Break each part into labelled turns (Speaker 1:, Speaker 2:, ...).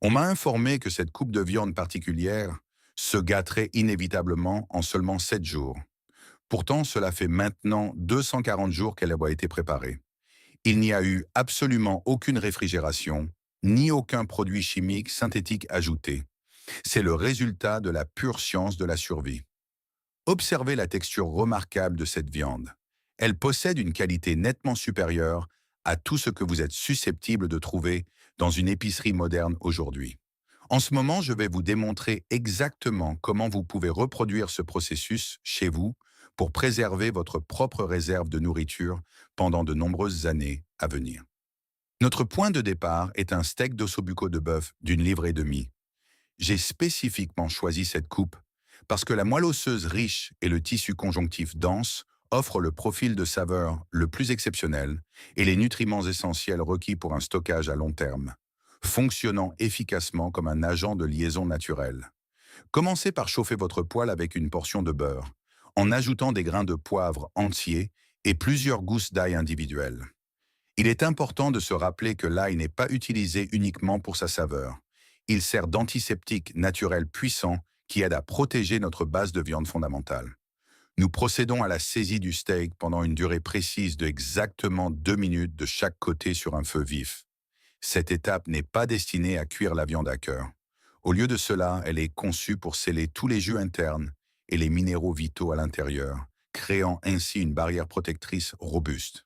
Speaker 1: On m'a informé que cette coupe de viande particulière se gâterait inévitablement en seulement 7 jours. Pourtant, cela fait maintenant 240 jours qu'elle a été préparée. Il n'y a eu absolument aucune réfrigération, ni aucun produit chimique synthétique ajouté. C'est le résultat de la pure science de la survie. Observez la texture remarquable de cette viande. Elle possède une qualité nettement supérieure à tout ce que vous êtes susceptible de trouver dans une épicerie moderne aujourd'hui. En ce moment, je vais vous démontrer exactement comment vous pouvez reproduire ce processus chez vous pour préserver votre propre réserve de nourriture pendant de nombreuses années à venir. Notre point de départ est un steak d'ossobuco de bœuf d'une livre et demie. J'ai spécifiquement choisi cette coupe parce que la moelle osseuse riche et le tissu conjonctif dense offrent le profil de saveur le plus exceptionnel et les nutriments essentiels requis pour un stockage à long terme, fonctionnant efficacement comme un agent de liaison naturel. Commencez par chauffer votre poêle avec une portion de beurre, en ajoutant des grains de poivre entiers et plusieurs gousses d'ail individuelles. Il est important de se rappeler que l'ail n'est pas utilisé uniquement pour sa saveur. Il sert d'antiseptique naturel puissant qui aide à protéger notre base de viande fondamentale. Nous procédons à la saisie du steak pendant une durée précise de exactement 2 minutes de chaque côté sur un feu vif. Cette étape n'est pas destinée à cuire la viande à cœur. Au lieu de cela, elle est conçue pour sceller tous les jus internes et les minéraux vitaux à l'intérieur, créant ainsi une barrière protectrice robuste.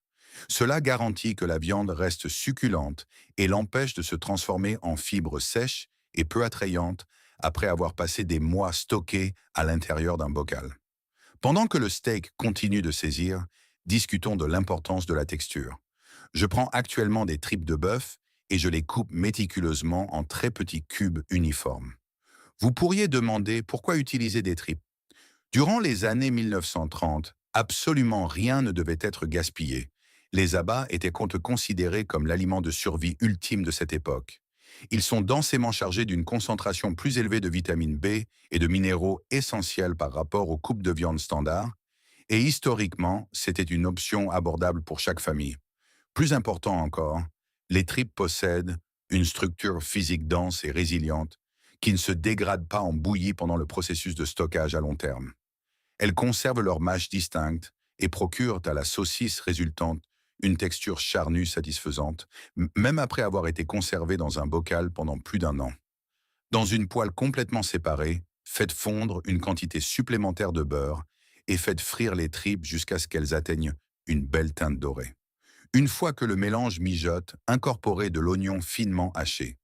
Speaker 1: Cela garantit que la viande reste succulente et l'empêche de se transformer en fibres sèches et peu attrayantes après avoir passé des mois stockés à l'intérieur d'un bocal. Pendant que le steak continue de saisir, discutons de l'importance de la texture. Je prends actuellement des tripes de bœuf et je les coupe méticuleusement en très petits cubes uniformes. Vous pourriez demander pourquoi utiliser des tripes. Durant les années 1930, absolument rien ne devait être gaspillé. Les abats étaient considérés comme l'aliment de survie ultime de cette époque. Ils sont densément chargés d'une concentration plus élevée de vitamine B et de minéraux essentiels par rapport aux coupes de viande standard, et historiquement, c'était une option abordable pour chaque famille. Plus important encore, les tripes possèdent une structure physique dense et résiliente qui ne se dégrade pas en bouillie pendant le processus de stockage à long terme. Elles conservent leur mâche distincte et procurent à la saucisse résultante une texture charnue satisfaisante, même après avoir été conservées dans un bocal pendant plus d'un an. Dans une poêle complètement séparée, faites fondre une quantité supplémentaire de beurre et faites frire les tripes jusqu'à ce qu'elles atteignent une belle teinte dorée. Une fois que le mélange mijote, incorporez de l'oignon finement haché.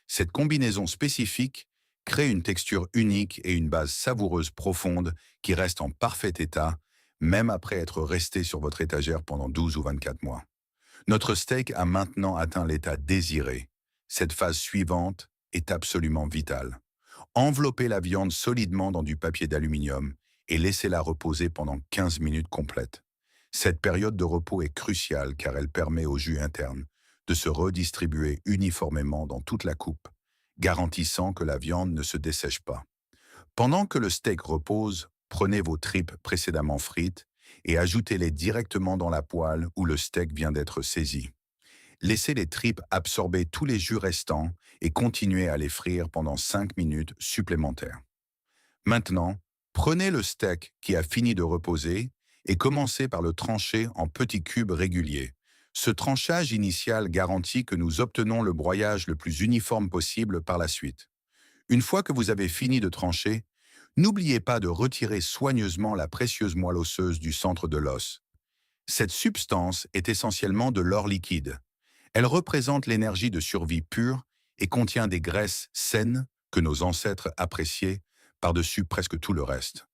Speaker 1: Cette combinaison spécifique crée une texture unique et une base savoureuse profonde qui reste en parfait état, même après être resté sur votre étagère pendant 12 ou 24 mois. Notre steak a maintenant atteint l'état désiré. Cette phase suivante est absolument vitale. Enveloppez la viande solidement dans du papier d'aluminium et laissez-la reposer pendant 15 minutes complètes. Cette période de repos est cruciale car elle permet au jus interne de se redistribuer uniformément dans toute la coupe, garantissant que la viande ne se dessèche pas. Pendant que le steak repose, prenez vos tripes précédemment frites et ajoutez-les directement dans la poêle où le steak vient d'être saisi. Laissez les tripes absorber tous les jus restants et continuez à les frire pendant 5 minutes supplémentaires. Maintenant, prenez le steak qui a fini de reposer et commencez par le trancher en petits cubes réguliers. Ce tranchage initial garantit que nous obtenons le broyage le plus uniforme possible par la suite. Une fois que vous avez fini de trancher, n'oubliez pas de retirer soigneusement la précieuse moelle osseuse du centre de l'os. Cette substance est essentiellement de l'or liquide. Elle représente l'énergie de survie pure et contient des graisses saines que nos ancêtres appréciaient par-dessus presque tout le reste.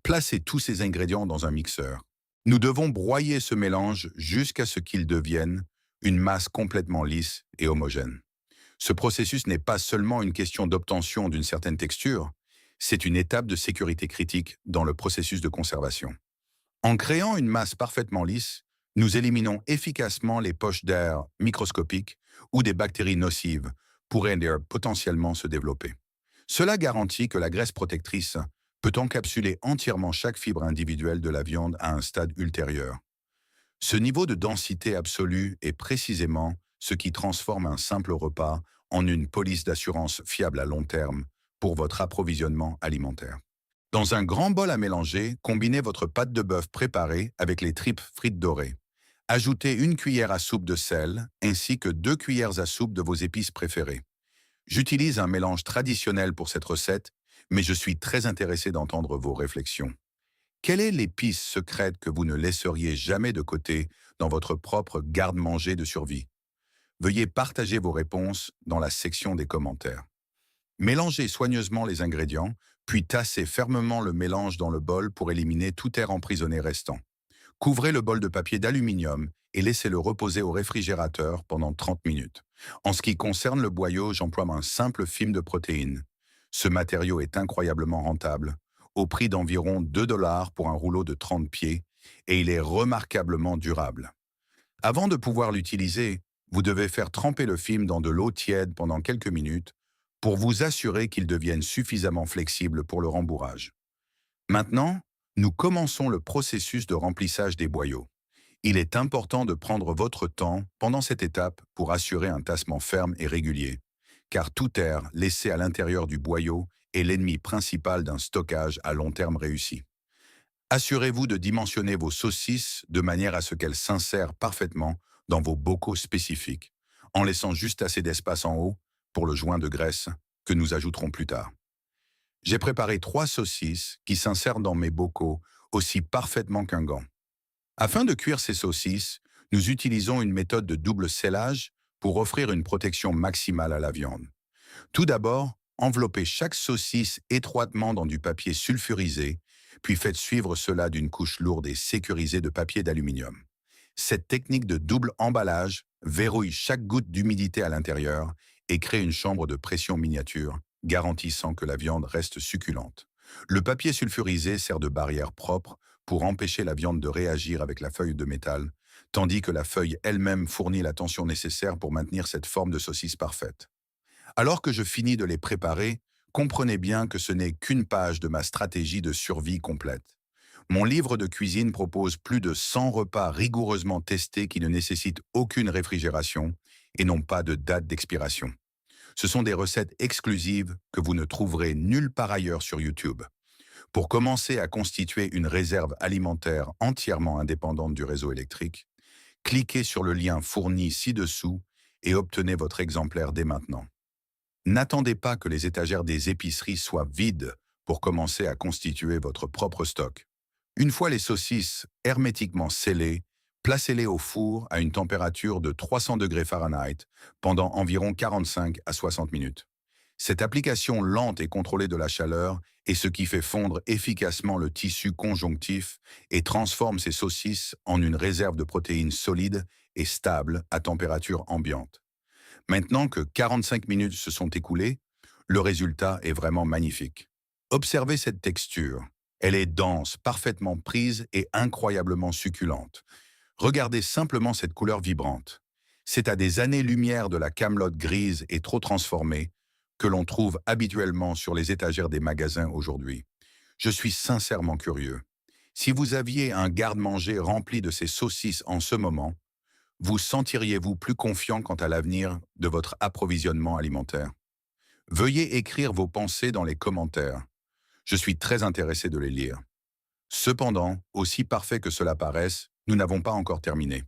Speaker 1: Placez tous ces ingrédients dans un mixeur. Nous devons broyer ce mélange jusqu'à ce qu'il devienne une masse complètement lisse et homogène. Ce processus n'est pas seulement une question d'obtention d'une certaine texture, c'est une étape de sécurité critique dans le processus de conservation. En créant une masse parfaitement lisse, nous éliminons efficacement les poches d'air microscopiques où des bactéries nocives pourraient potentiellement se développer. Cela garantit que la graisse protectrice peut encapsuler entièrement chaque fibre individuelle de la viande à un stade ultérieur. Ce niveau de densité absolue est précisément ce qui transforme un simple repas en une police d'assurance fiable à long terme pour votre approvisionnement alimentaire. Dans un grand bol à mélanger, combinez votre pâte de bœuf préparée avec les tripes frites dorées. Ajoutez une cuillère à soupe de sel ainsi que 2 cuillères à soupe de vos épices préférées. J'utilise un mélange traditionnel pour cette recette, mais je suis très intéressé d'entendre vos réflexions. Quelle est l'épice secrète que vous ne laisseriez jamais de côté dans votre propre garde-manger de survie? Veuillez partager vos réponses dans la section des commentaires. Mélangez soigneusement les ingrédients, puis tassez fermement le mélange dans le bol pour éliminer tout air emprisonné restant. Couvrez le bol de papier d'aluminium et laissez-le reposer au réfrigérateur pendant 30 minutes. En ce qui concerne le boyau, j'emploie un simple film de protéines. Ce matériau est incroyablement rentable, au prix d'environ 2 dollars pour un rouleau de 30 pieds, et il est remarquablement durable. Avant de pouvoir l'utiliser, vous devez faire tremper le film dans de l'eau tiède pendant quelques minutes pour vous assurer qu'il devienne suffisamment flexible pour le rembourrage. Maintenant, nous commençons le processus de remplissage des boyaux. Il est important de prendre votre temps pendant cette étape pour assurer un tassement ferme et régulier, car tout air laissé à l'intérieur du boyau est l'ennemi principal d'un stockage à long terme réussi. Assurez-vous de dimensionner vos saucisses de manière à ce qu'elles s'insèrent parfaitement dans vos bocaux spécifiques, en laissant juste assez d'espace en haut pour le joint de graisse que nous ajouterons plus tard. J'ai préparé 3 saucisses qui s'insèrent dans mes bocaux aussi parfaitement qu'un gant. Afin de cuire ces saucisses, nous utilisons une méthode de double scellage pour offrir une protection maximale à la viande. Tout d'abord, enveloppez chaque saucisse étroitement dans du papier sulfurisé, puis faites suivre cela d'une couche lourde et sécurisée de papier d'aluminium. Cette technique de double emballage verrouille chaque goutte d'humidité à l'intérieur et crée une chambre de pression miniature, garantissant que la viande reste succulente. Le papier sulfurisé sert de barrière propre pour empêcher la viande de réagir avec la feuille de métal, tandis que la feuille elle-même fournit la tension nécessaire pour maintenir cette forme de saucisse parfaite. Alors que je finis de les préparer, comprenez bien que ce n'est qu'une page de ma stratégie de survie complète. Mon livre de cuisine propose plus de 100 repas rigoureusement testés qui ne nécessitent aucune réfrigération et n'ont pas de date d'expiration. Ce sont des recettes exclusives que vous ne trouverez nulle part ailleurs sur YouTube. Pour commencer à constituer une réserve alimentaire entièrement indépendante du réseau électrique, cliquez sur le lien fourni ci-dessous et obtenez votre exemplaire dès maintenant. N'attendez pas que les étagères des épiceries soient vides pour commencer à constituer votre propre stock. Une fois les saucisses hermétiquement scellées, placez-les au four à une température de 300 degrés Fahrenheit pendant environ 45 à 60 minutes. Cette application lente et contrôlée de la chaleur est ce qui fait fondre efficacement le tissu conjonctif et transforme ces saucisses en une réserve de protéines solide et stable à température ambiante. Maintenant que 45 minutes se sont écoulées, le résultat est vraiment magnifique. Observez cette texture. Elle est dense, parfaitement prise et incroyablement succulente. Regardez simplement cette couleur vibrante. C'est à des années-lumière de la camelote grise et trop transformée que l'on trouve habituellement sur les étagères des magasins aujourd'hui. Je suis sincèrement curieux. Si vous aviez un garde-manger rempli de ces saucisses en ce moment, vous sentiriez-vous plus confiant quant à l'avenir de votre approvisionnement alimentaire? Veuillez écrire vos pensées dans les commentaires. Je suis très intéressé de les lire. Cependant, aussi parfait que cela paraisse, nous n'avons pas encore terminé.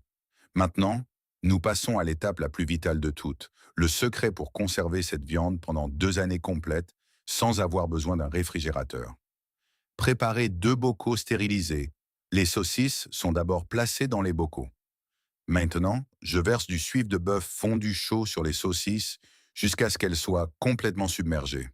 Speaker 1: Maintenant, nous passons à l'étape la plus vitale de toutes, le secret pour conserver cette viande pendant 2 années complètes sans avoir besoin d'un réfrigérateur. Préparez 2 bocaux stérilisés. Les saucisses sont d'abord placées dans les bocaux. Maintenant, je verse du suif de bœuf fondu chaud sur les saucisses jusqu'à ce qu'elles soient complètement submergées.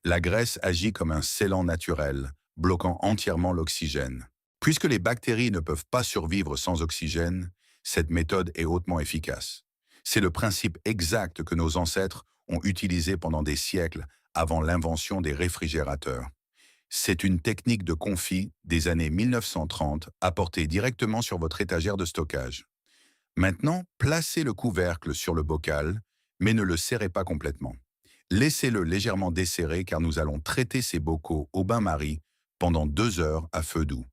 Speaker 1: La graisse agit comme un scellant naturel, bloquant entièrement l'oxygène. Puisque les bactéries ne peuvent pas survivre sans oxygène, cette méthode est hautement efficace. C'est le principe exact que nos ancêtres ont utilisé pendant des siècles avant l'invention des réfrigérateurs. C'est une technique de confit des années 1930 apportée directement sur votre étagère de stockage. Maintenant, placez le couvercle sur le bocal, mais ne le serrez pas complètement. Laissez-le légèrement desserré car nous allons traiter ces bocaux au bain-marie pendant 2 heures à feu doux.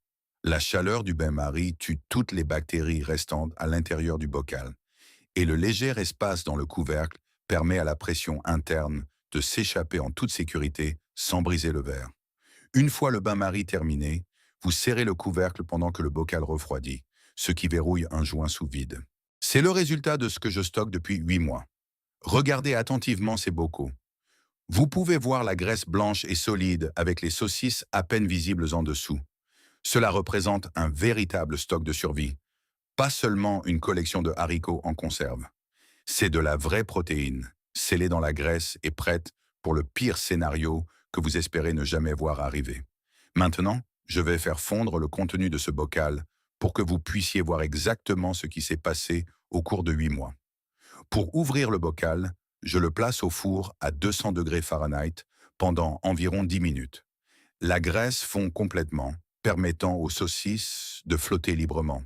Speaker 1: La chaleur du bain-marie tue toutes les bactéries restantes à l'intérieur du bocal et le léger espace dans le couvercle permet à la pression interne de s'échapper en toute sécurité sans briser le verre. Une fois le bain-marie terminé, vous serrez le couvercle pendant que le bocal refroidit, ce qui verrouille un joint sous vide. C'est le résultat de ce que je stocke depuis 8 mois. Regardez attentivement ces bocaux. Vous pouvez voir la graisse blanche et solide avec les saucisses à peine visibles en dessous. Cela représente un véritable stock de survie, pas seulement une collection de haricots en conserve. C'est de la vraie protéine, scellée dans la graisse et prête pour le pire scénario que vous espérez ne jamais voir arriver. Maintenant, je vais faire fondre le contenu de ce bocal pour que vous puissiez voir exactement ce qui s'est passé au cours de 8 mois. Pour ouvrir le bocal, je le place au four à 200 degrés Fahrenheit pendant environ 10 minutes. La graisse fond complètement, permettant aux saucisses de flotter librement.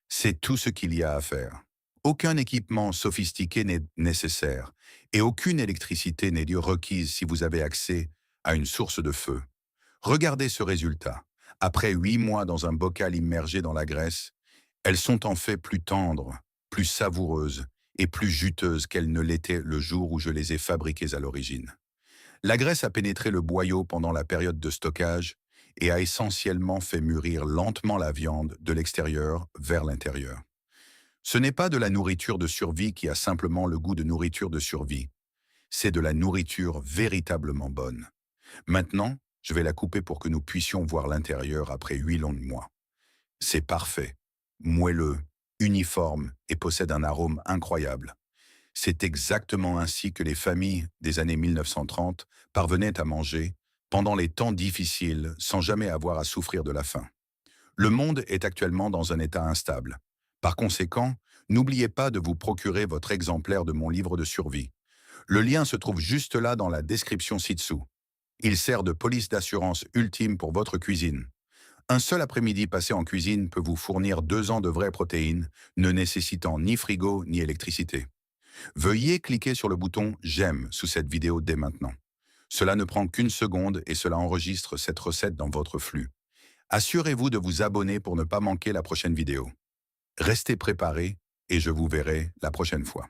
Speaker 1: C'est tout ce qu'il y a à faire. Aucun équipement sophistiqué n'est nécessaire et aucune électricité n'est requise si vous avez accès à une source de feu. Regardez ce résultat. Après 8 mois dans un bocal immergé dans la graisse, elles sont en fait plus tendres, plus savoureuses et plus juteuses qu'elles ne l'étaient le jour où je les ai fabriquées à l'origine. La graisse a pénétré le boyau pendant la période de stockage et a essentiellement fait mûrir lentement la viande de l'extérieur vers l'intérieur. Ce n'est pas de la nourriture de survie qui a simplement le goût de nourriture de survie. C'est de la nourriture véritablement bonne. Maintenant, je vais la couper pour que nous puissions voir l'intérieur après 8 longs mois. C'est parfait, moelleux, uniforme et possède un arôme incroyable. C'est exactement ainsi que les familles des années 1930 parvenaient à manger pendant les temps difficiles sans jamais avoir à souffrir de la faim. Le monde est actuellement dans un état instable. Par conséquent, n'oubliez pas de vous procurer votre exemplaire de mon livre de survie. Le lien se trouve juste là dans la description ci-dessous. Il sert de police d'assurance ultime pour votre cuisine. Un seul après-midi passé en cuisine peut vous fournir 2 ans de vraies protéines, ne nécessitant ni frigo ni électricité. Veuillez cliquer sur le bouton « J'aime » sous cette vidéo dès maintenant. Cela ne prend qu'une seconde et cela enregistre cette recette dans votre flux. Assurez-vous de vous abonner pour ne pas manquer la prochaine vidéo. Restez préparés et je vous verrai la prochaine fois.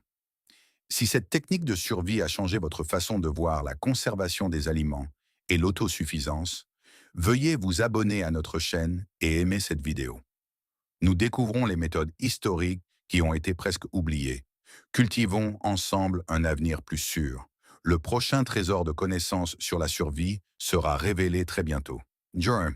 Speaker 1: Si cette technique de survie a changé votre façon de voir la conservation des aliments et l'autosuffisance, veuillez vous abonner à notre chaîne et aimer cette vidéo. Nous découvrons les méthodes historiques qui ont été presque oubliées. Cultivons ensemble un avenir plus sûr. Le prochain trésor de connaissances sur la survie sera révélé très bientôt. Journal.